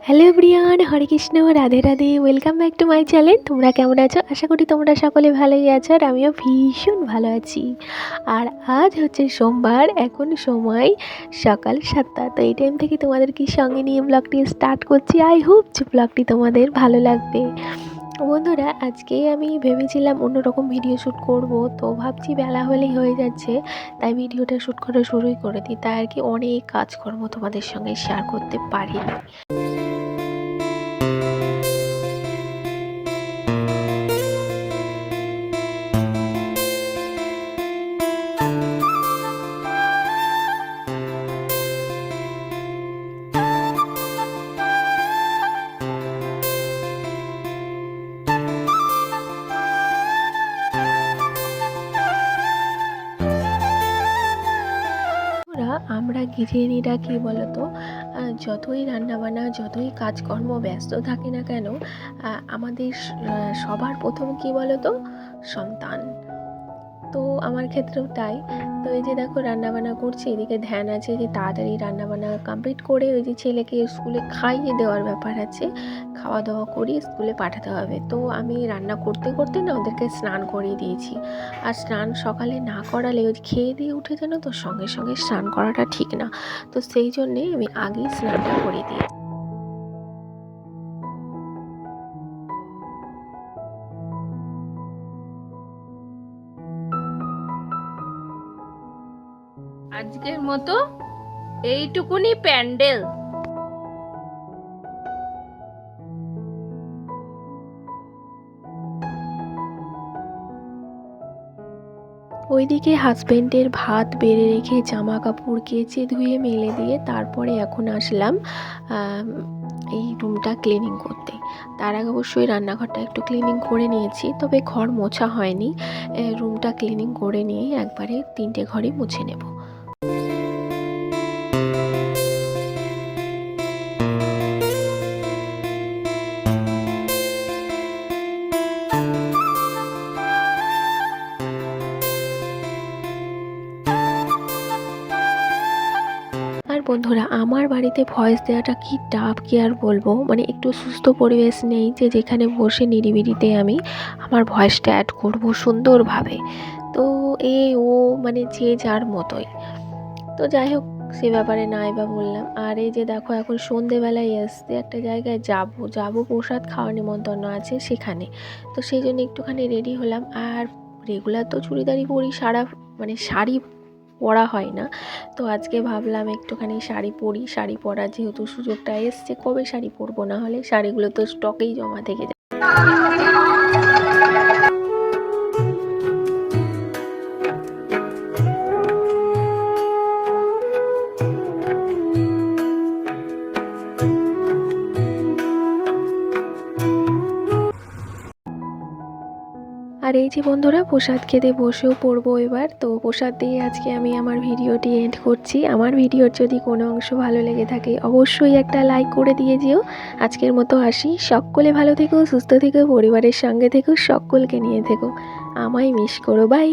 Hello everyone, Hare Krishna, Radhe Radhe. Welcome back to my channel. তোমরা কেমন আছো? আশা করি তোমরা সকলে ভালোই আছো, আর আমিও ভীষণ ভালো আছি। আর আজ হচ্ছে সোমবার, এখন সময় সকাল 7টা। তো এই টাইম থেকে তোমাদেরকে সঙ্গে নিয়ে ব্লগটি স্টার্ট করছি। আই হোপ যে ব্লগটি তোমাদের ভালো লাগবে। বন্ধুরা, আজকে আমি ভেবেছিলাম অন্যরকম ভিডিও শ্যুট করব, তো ভাবছি বেলা হলেই হয়ে যাচ্ছে, তাই ভিডিওটা শ্যুট করা শুরুই করে দিই। তাই আর কি অনেক কাজকর্ম তোমাদের সঙ্গে শেয়ার করতে পারিনি। আমরা গৃহিণীরা কী বলতো, যতই রান্নাবান্না, যতই কাজকর্ম ব্যস্ত থাকি না কেন, আমাদের সবার প্রথম কী বলতো, সন্তান। তো আমার ক্ষেত্রেও তাই। তো এই যে দেখো রান্নাবান্না করছি, এদিকে ধ্যান আছে যে তাড়াতাড়ি রান্নাবান্না কমপ্লিট করে ওই যে ছেলেকে স্কুলে খাইয়ে দেওয়ার ব্যাপার আছে, খাওয়া দাওয়া করি স্কুলে পাঠাতে হবে। তো আমি রান্না করতে করতে না ওদেরকে স্নান করিয়ে দিয়েছি। আর স্নান সকালে না করালে ওই খেয়ে দিয়ে উঠে যেন তো সঙ্গে সঙ্গে স্নান করাটা ঠিক না। তো সেই জন্যে আমি আগেই স্নানটা করে দিই। আজকের মতো এইটুকুনি প্যান্ডেল। ওইদিকে হাজবেন্ডের ভাত বেড়ে রেখে জামা কাপড় কেচে ধুয়ে মেলে দিয়ে তারপরে এখন আসলাম এই রুমটা ক্লিনিং করতে। তার আগে অবশ্যই রান্নাঘরটা একটু ক্লিনিং করে নিয়েছি, তবে ঘর মোছা হয়নি। রুমটা ক্লিনিং করে নিয়ে একবারে 3টে ঘরই মুছে নেব। আর বন্ধুরা, আমার বাড়িতে ভয়েস দেওয়াটা কি টাফ, কি আর বলবো, মানে একটু সুস্থ পরিবেশ নেই যে যেখানে বসে নিরিবিলিতে আমি আমার ভয়েসটা অ্যাড করব সুন্দরভাবে। তো ও মানে যে যার মতোই। তো যাই হোক, সে ব্যাপারে নাই বা বললাম। আর এই যে দেখো এখন সন্ধেবেলায় এসছে একটা জায়গায় যাব প্রসাদ খাওয়ার নিমন্ত্রণ আছে সেখানে। তো সেই জন্য একটুখানি রেডি হলাম। আর রেগুলার তো চুড়িদারই পরি, মানে শাড়ি পরা হয় না। তো আজকে ভাবলাম একটুখানি শাড়ি পরি। শাড়ি পরার যেহেতু সুযোগটা এসছে, কবে শাড়ি পরবো, না হলে শাড়িগুলো তো স্টকেই জমা থেকে যায়। আর এই যে বন্ধুরা, প্রসাদ খেতে বসেও পড়বো এবার। তো প্রসাদ দিয়ে আজকে আমি আমার ভিডিওটি এন্ড করছি। আমার ভিডিওর যদি কোনো অংশ ভালো লেগে থাকে অবশ্যই একটা লাইক করে দিয়ে যেও। আজকের মতো আসি। সকলে ভালো থেকো, সুস্থ থেকো, পরিবারের সঙ্গে থেকো, সকলকে নিয়ে থেকো। আমায় মিস করো। বাই।